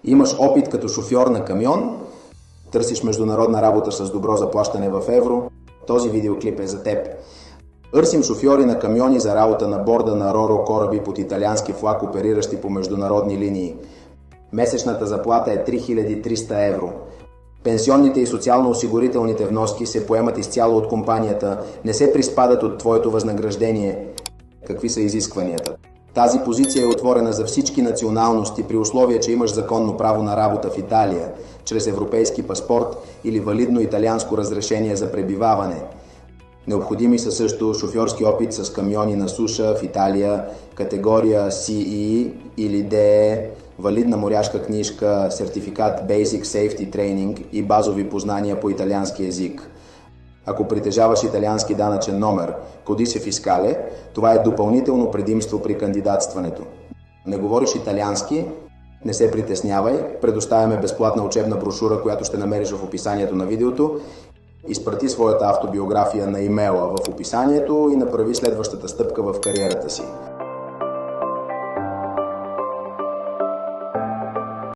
Имаш опит като шофьор на камион, търсиш международна работа с добро заплащане в евро, този видеоклип е за теб. Търсим шофьори на камиони за работа на борда на РОРО кораби под италиански флаг, опериращи по международни линии. Месечната заплата е 3300 евро. Пенсионните и социално-осигурителните вноски се поемат изцяло от компанията, не се приспадат от твоето възнаграждение. Какви са изискванията? Тази позиция е отворена за всички националности при условие, че имаш законно право на работа в Италия, чрез европейски паспорт или валидно италианско разрешение за пребиваване. Необходими са също шофьорски опит с камиони на суша в Италия, категория CE или DE, валидна моряшка книжка, сертификат Basic Safety Training и базови познания по италиански език. Ако притежаваш италиански данъчен номер, Codice Fiscale, това е допълнително предимство при кандидатстването. Не говориш италиански? Не се притеснявай, предоставяме безплатна учебна брошура, която ще намериш в описанието на видеото. Изпрати своята автобиография на имейла в описанието и направи следващата стъпка в кариерата си.